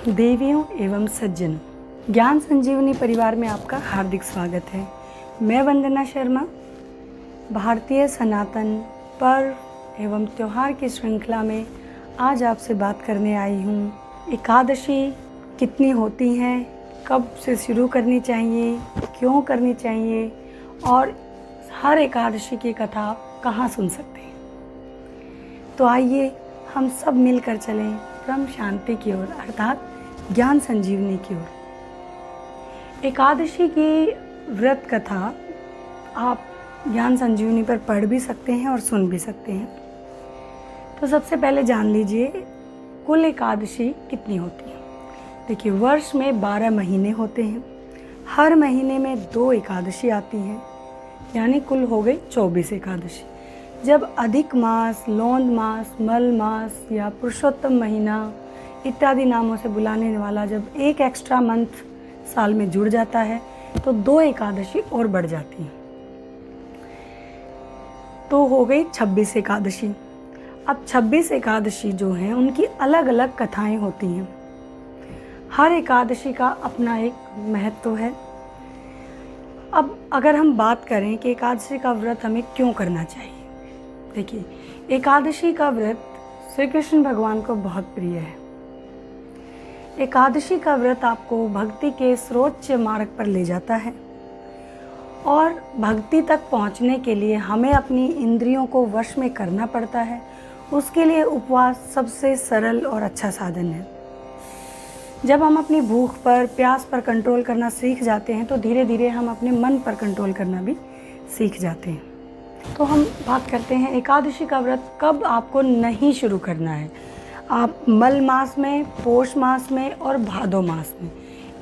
देवियों एवं सज्जनों, ज्ञान संजीवनी परिवार में आपका हार्दिक स्वागत है। मैं वंदना शर्मा भारतीय सनातन पर्व एवं त्यौहार की श्रृंखला में आज आपसे बात करने आई हूँ। एकादशी कितनी होती हैं, कब से शुरू करनी चाहिए, क्यों करनी चाहिए और हर एकादशी की कथा कहाँ सुन सकते हैं। तो आइए हम सब मिलकर चलें ब्रह्म शांति की ओर, अर्थात ज्ञान संजीवनी की ओर। एकादशी की व्रत कथा आप ज्ञान संजीवनी पर पढ़ भी सकते हैं और सुन भी सकते हैं। तो सबसे पहले जान लीजिए कुल एकादशी कितनी होती है। देखिए, वर्ष में 12 महीने होते हैं, हर महीने में 2 एकादशी आती हैं, यानी कुल हो गई 24 एकादशी। जब अधिक मास, लौंद मास, मल मास या पुरुषोत्तम महीना इत्यादि नामों से बुलाने वाला जब एक एक्स्ट्रा मंथ साल में जुड़ जाता है तो 2 एकादशी और बढ़ जाती हैं, तो हो गई 26 एकादशी। अब 26 एकादशी जो हैं उनकी अलग अलग कथाएं होती हैं। हर एकादशी का अपना एक महत्व है। अब अगर हम बात करें कि एकादशी का व्रत हमें क्यों करना चाहिए, देखिए, एकादशी का व्रत श्री कृष्ण भगवान को बहुत प्रिय है। एकादशी का व्रत आपको भक्ति के सर्वोच्च मार्ग पर ले जाता है और भक्ति तक पहुंचने के लिए हमें अपनी इंद्रियों को वश में करना पड़ता है। उसके लिए उपवास सबसे सरल और अच्छा साधन है। जब हम अपनी भूख पर, प्यास पर कंट्रोल करना सीख जाते हैं तो धीरे धीरे हम अपने मन पर कंट्रोल करना भी सीख जाते हैं। तो हम बात करते हैं एकादशी का व्रत कब आपको नहीं शुरू करना है। आप मल मास में, पोष मास में और भादो मास में,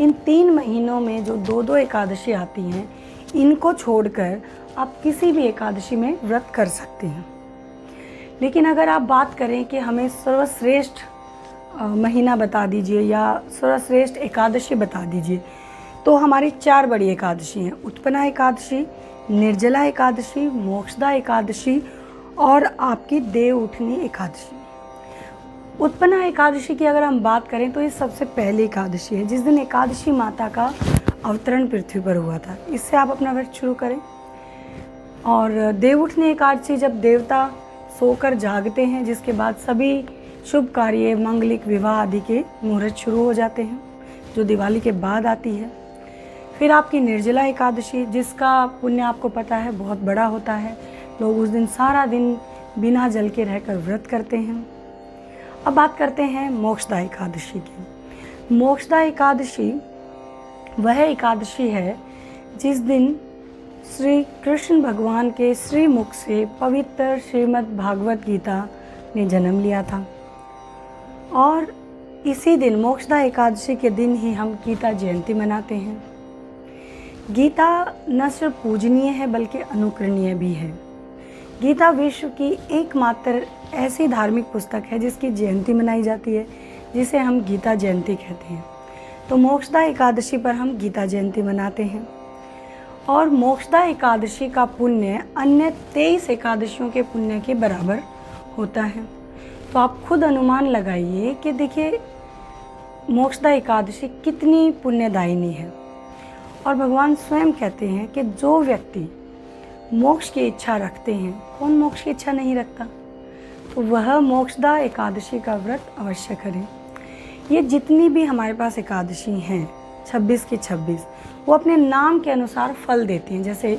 इन 3 महीनों में जो 2-2 एकादशी आती हैं, इनको छोड़कर आप किसी भी एकादशी में व्रत कर सकते हैं। लेकिन अगर आप बात करें कि हमें सर्वश्रेष्ठ महीना बता दीजिए या सर्वश्रेष्ठ एकादशी बता दीजिए, तो हमारी 4 बड़ी एकादशी हैं। उत्पन्ना एकादशी, निर्जला एकादशी, मोक्षदा एकादशी और आपकी देव उठनी एकादशी। उत्पन्ना एकादशी की अगर हम बात करें तो ये सबसे पहली एकादशी है, जिस दिन एकादशी माता का अवतरण पृथ्वी पर हुआ था। इससे आप अपना व्रत शुरू करें। और देव उठनी एकादशी जब देवता सोकर जागते हैं, जिसके बाद सभी शुभ कार्य, मांगलिक, विवाह आदि के मुहूर्त शुरू हो जाते हैं, जो दिवाली के बाद आती है। फिर आपकी निर्जला एकादशी, जिसका पुण्य आपको पता है बहुत बड़ा होता है। लोग उस दिन सारा दिन बिना जल के रहकर व्रत करते हैं। अब बात करते हैं मोक्षदा एकादशी की। मोक्षदा एकादशी वह एकादशी है जिस दिन श्री कृष्ण भगवान के श्री मुख से पवित्र श्रीमद् भागवत गीता ने जन्म लिया था। और इसी दिन, मोक्षदा एकादशी के दिन ही हम गीता जयंती मनाते हैं। गीता न सिर्फ पूजनीय है बल्कि अनुकरणीय भी है। गीता विश्व की एकमात्र ऐसी धार्मिक पुस्तक है जिसकी जयंती मनाई जाती है, जिसे हम गीता जयंती कहते हैं। तो मोक्षदा एकादशी पर हम गीता जयंती मनाते हैं। और मोक्षदा एकादशी का पुण्य अन्य 23 एकादशियों के पुण्य के बराबर होता है। तो आप खुद अनुमान लगाइए कि देखिए मोक्षदा एकादशी कितनी पुण्यदायिनी है। और भगवान स्वयं कहते हैं कि जो व्यक्ति मोक्ष की इच्छा रखते हैं, कौन मोक्ष की इच्छा नहीं रखता, तो वह मोक्षदा एकादशी का व्रत अवश्य करें। ये जितनी भी हमारे पास एकादशी हैं, 26 की 26, वो अपने नाम के अनुसार फल देती हैं। जैसे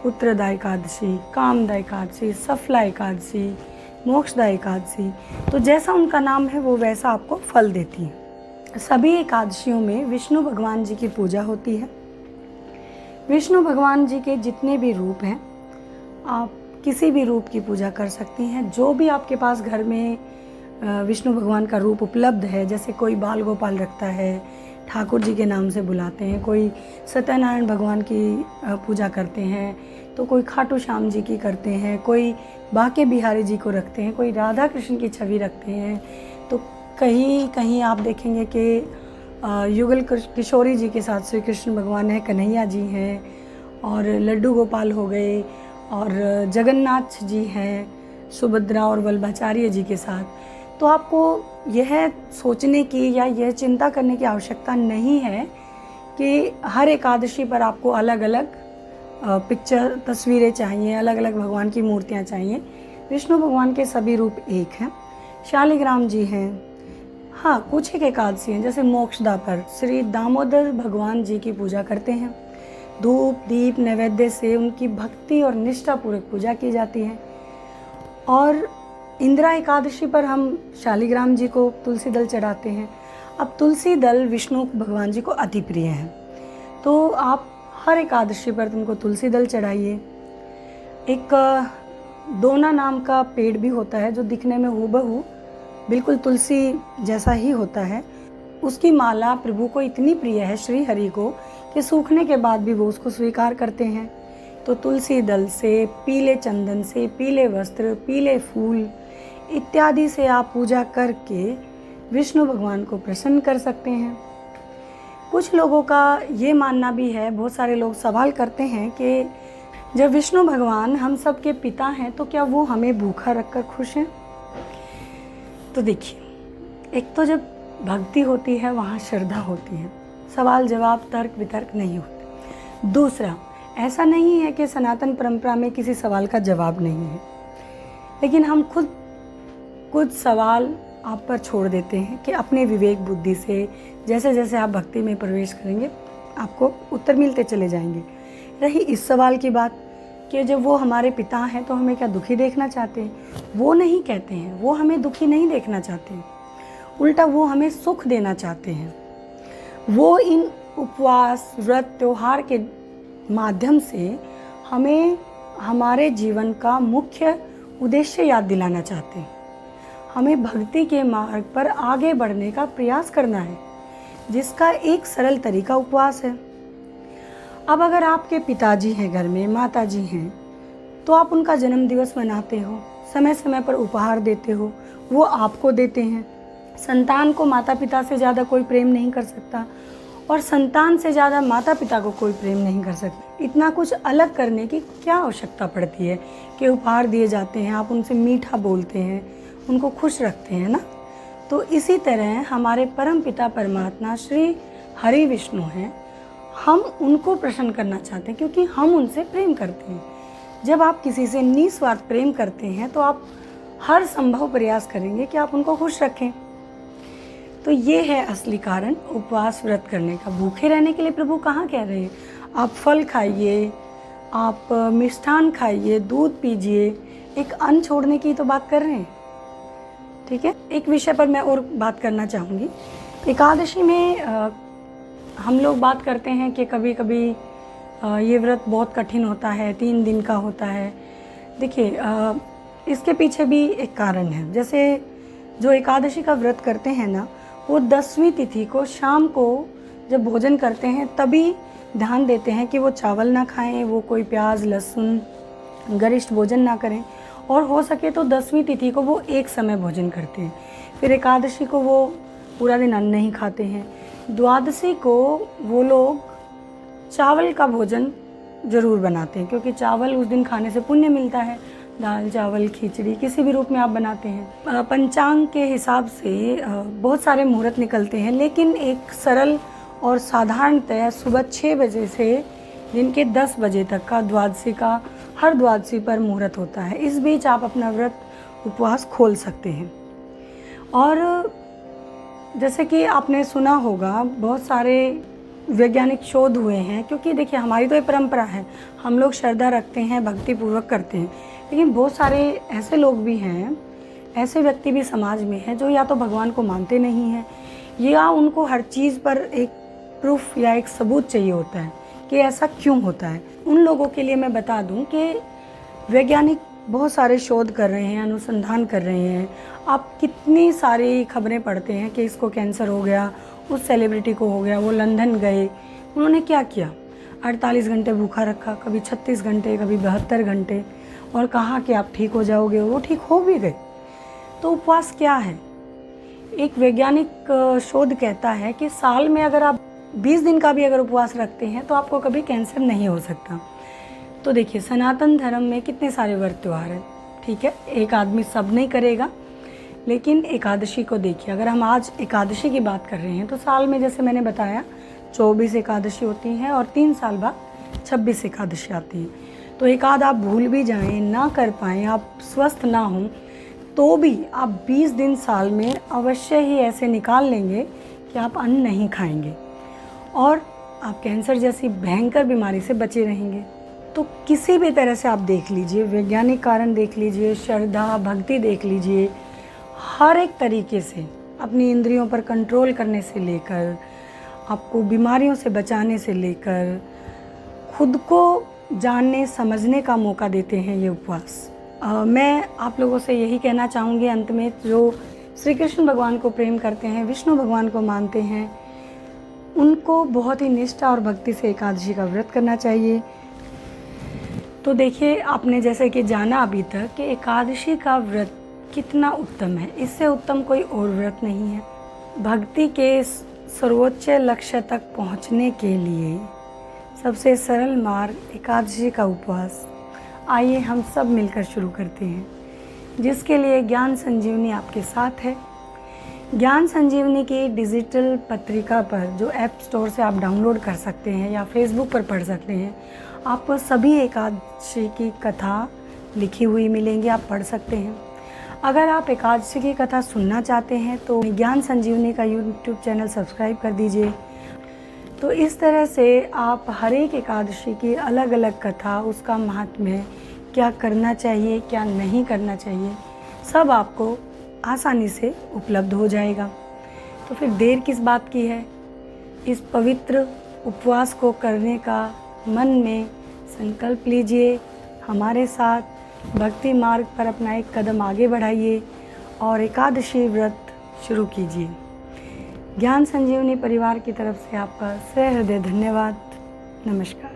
उत्तरदा एकादशी, कामदा एकादशी, सफला एकादशी, मोक्षदा एकादशी। तो जैसा उनका नाम है वो वैसा आपको फल देती हैं। सभी एकादशियों में विष्णु भगवान जी की पूजा होती है। विष्णु भगवान जी के जितने भी रूप हैं, आप किसी भी रूप की पूजा कर सकती हैं। जो भी आपके पास घर में विष्णु भगवान का रूप उपलब्ध है, जैसे कोई बाल गोपाल रखता है, ठाकुर जी के नाम से बुलाते हैं, कोई सत्यनारायण भगवान की पूजा करते हैं, तो कोई खाटू श्याम जी की करते हैं, कोई बाके बिहारी जी को रखते हैं, कोई राधा कृष्ण की छवि रखते हैं। तो कहीं कहीं आप देखेंगे कि युगल किशोरी जी के साथ श्री कृष्ण भगवान है, कन्हैया जी हैं, और लड्डू गोपाल हो गए, और जगन्नाथ जी हैं सुभद्रा और वल्लभाचार्य जी के साथ। तो आपको यह सोचने की या यह चिंता करने की आवश्यकता नहीं है कि हर एकादशी पर आपको अलग अलग पिक्चर तस्वीरें चाहिए, अलग अलग भगवान की मूर्तियाँ चाहिए। विष्णु भगवान के सभी रूप एक हैं। शालिग्राम जी हैं। हाँ, कुछ एक एकादशी हैं, जैसे मोक्षदा पर श्री दामोदर भगवान जी की पूजा करते हैं। धूप दीप नैवेद्य से उनकी भक्ति और निष्ठापूर्वक पूजा की जाती है। और इंदिरा एकादशी पर हम शालिग्राम जी को तुलसी दल चढ़ाते हैं। अब तुलसी दल विष्णु भगवान जी को अति प्रिय है, तो आप हर एकादशी पर तुमको तुलसी दल चढ़ाइए। एक दोना नाम का पेड़ भी होता है जो दिखने में हूबहू बिल्कुल तुलसी जैसा ही होता है। उसकी माला प्रभु को इतनी प्रिय है, श्री हरि को, कि सूखने के बाद भी वो उसको स्वीकार करते हैं। तो तुलसी दल से, पीले चंदन से, पीले वस्त्र, पीले फूल इत्यादि से आप पूजा करके विष्णु भगवान को प्रसन्न कर सकते हैं। कुछ लोगों का ये मानना भी है, बहुत सारे लोग सवाल करते हैं कि जब विष्णु भगवान हम सब के पिता हैं तो क्या वो हमें भूखा रखकर खुश हैं? तो देखिए, एक तो जब भक्ति होती है वहाँ श्रद्धा होती है, सवाल जवाब तर्क वितर्क नहीं होते। दूसरा, ऐसा नहीं है कि सनातन परंपरा में किसी सवाल का जवाब नहीं है, लेकिन हम खुद कुछ सवाल आप पर छोड़ देते हैं कि अपने विवेक बुद्धि से जैसे जैसे आप भक्ति में प्रवेश करेंगे आपको उत्तर मिलते चले जाएंगे। रही इस सवाल की बात कि जब वो हमारे पिता हैं तो हमें क्या दुखी देखना चाहते हैं? वो नहीं कहते हैं, वो हमें दुखी नहीं देखना चाहते हैं, उल्टा वो हमें सुख देना चाहते हैं। वो इन उपवास व्रत त्योहार के माध्यम से हमें हमारे जीवन का मुख्य उद्देश्य याद दिलाना चाहते हैं। हमें भक्ति के मार्ग पर आगे बढ़ने का प्रयास करना है, जिसका एक सरल तरीका उपवास है। अब अगर आपके पिताजी हैं घर में, माताजी हैं, तो आप उनका जन्म दिवस मनाते हो, समय समय पर उपहार देते हो, वो आपको देते हैं। संतान को माता पिता से ज़्यादा कोई प्रेम नहीं कर सकता और संतान से ज़्यादा माता पिता को कोई प्रेम नहीं कर सकता। इतना कुछ अलग करने की क्या आवश्यकता पड़ती है कि उपहार दिए जाते हैं, आप उनसे मीठा बोलते हैं, उनको खुश रखते हैं ना। तो इसी तरह हमारे परम पिता परमात्मा श्री हरि विष्णु हैं, हम उनको प्रसन्न करना चाहते हैं क्योंकि हम उनसे प्रेम करते हैं। जब आप किसी से निस्वार्थ प्रेम करते हैं तो आप हर संभव प्रयास करेंगे कि आप उनको खुश रखें। तो ये है असली कारण उपवास व्रत करने का। भूखे रहने के लिए प्रभु कहाँ कह रहे हैं? आप फल खाइए, आप मिष्ठान खाइए, दूध पीजिए, एक अन्न छोड़ने की तो बात कर रहे हैं। ठीक है, एक विषय पर मैं और बात करना चाहूँगी। एकादशी में हम लोग बात करते हैं कि कभी कभी ये व्रत बहुत कठिन होता है, 3 दिन का होता है। देखिए, इसके पीछे भी एक कारण है। जैसे जो एकादशी का व्रत करते हैं ना, वो 10वीं तिथि को शाम को जब भोजन करते हैं तभी ध्यान देते हैं कि वो चावल ना खाएं, वो कोई प्याज लहसुन गरिष्ठ भोजन ना करें, और हो सके तो 10वीं तिथि को वो एक समय भोजन करते हैं। फिर एकादशी को वो पूरा दिन अन्न नहीं खाते हैं। द्वादशी को वो लोग चावल का भोजन ज़रूर बनाते हैं, क्योंकि चावल उस दिन खाने से पुण्य मिलता है। दाल चावल खिचड़ी किसी भी रूप में आप बनाते हैं। पंचांग के हिसाब से बहुत सारे मुहूर्त निकलते हैं, लेकिन एक सरल और साधारणतः सुबह 6 बजे से दिन के 10 बजे तक का द्वादशी का हर द्वादशी पर मुहूर्त होता है। इस बीच आप अपना व्रत उपवास खोल सकते हैं। और जैसे कि आपने सुना होगा, बहुत सारे वैज्ञानिक शोध हुए हैं, क्योंकि देखिए हमारी तो ये परंपरा है, हम लोग श्रद्धा रखते हैं, भक्ति पूर्वक करते हैं, लेकिन बहुत सारे ऐसे लोग भी हैं, ऐसे व्यक्ति भी समाज में हैं जो या तो भगवान को मानते नहीं हैं या उनको हर चीज़ पर एक प्रूफ या एक सबूत चाहिए होता है कि ऐसा क्यों होता है। उन लोगों के लिए मैं बता दूं कि वैज्ञानिक बहुत सारे शोध कर रहे हैं, अनुसंधान कर रहे हैं। आप कितनी सारी खबरें पढ़ते हैं कि इसको कैंसर हो गया, उस सेलिब्रिटी को हो गया, वो लंदन गए, उन्होंने क्या किया, 48 घंटे भूखा रखा, कभी 36 घंटे, कभी 72 घंटे, और कहा कि आप ठीक हो जाओगे, वो ठीक हो भी गए। तो उपवास क्या है? एक वैज्ञानिक शोध कहता है कि साल में अगर आप 20 दिन का भी अगर उपवास रखते हैं तो आपको कभी कैंसर नहीं हो सकता। तो देखिए, सनातन धर्म में कितने सारे व्रत त्यौहार हैं, ठीक है, एक आदमी सब नहीं करेगा, लेकिन एकादशी को देखिए, अगर हम आज एकादशी की बात कर रहे हैं तो साल में जैसे मैंने बताया 24 एकादशी होती हैं और 3 साल बाद 26 एकादशी आती है। तो एक आध आप भूल भी जाएं, ना कर पाएँ, आप स्वस्थ ना हों, तो भी आप 20 दिन साल में अवश्य ही ऐसे निकाल लेंगे कि आप अन्न नहीं खाएंगे और आप कैंसर जैसी भयंकर बीमारी से बचे रहेंगे। तो किसी भी तरह से आप देख लीजिए, वैज्ञानिक कारण देख लीजिए, श्रद्धा भक्ति देख लीजिए, हर एक तरीके से अपनी इंद्रियों पर कंट्रोल करने से लेकर, आपको बीमारियों से बचाने से लेकर, खुद को जानने समझने का मौका देते हैं ये उपवास। मैं आप लोगों से यही कहना चाहूँगी अंत में, जो श्री कृष्ण भगवान को प्रेम करते हैं, विष्णु भगवान को मानते हैं, उनको बहुत ही निष्ठा और भक्ति से एकादशी का व्रत करना चाहिए। तो देखिए, आपने जैसे कि जाना अभी तक कि एकादशी का व्रत कितना उत्तम है, इससे उत्तम कोई और व्रत नहीं है। भक्ति के सर्वोच्च लक्ष्य तक पहुंचने के लिए सबसे सरल मार्ग एकादशी का उपवास। आइए हम सब मिलकर शुरू करते हैं, जिसके लिए ज्ञान संजीवनी आपके साथ है। ज्ञान संजीवनी की डिजिटल पत्रिका पर, जो ऐप स्टोर से आप डाउनलोड कर सकते हैं या फेसबुक पर पढ़ सकते हैं, आपको सभी एकादशी की कथा लिखी हुई मिलेंगी, आप पढ़ सकते हैं। अगर आप एकादशी की कथा सुनना चाहते हैं तो ज्ञान संजीवनी का यूट्यूब चैनल सब्सक्राइब कर दीजिए। तो इस तरह से आप हर एक एकादशी की अलग अलग कथा, उसका महात्म्य, क्या करना चाहिए क्या नहीं करना चाहिए, सब आपको आसानी से उपलब्ध हो जाएगा। तो फिर देर किस बात की है, इस पवित्र उपवास को करने का मन में संकल्प लीजिए, हमारे साथ भक्ति मार्ग पर अपना एक कदम आगे बढ़ाइए और एकादशी व्रत शुरू कीजिए। ज्ञान संजीवनी परिवार की तरफ से आपका सहृदय धन्यवाद। नमस्कार।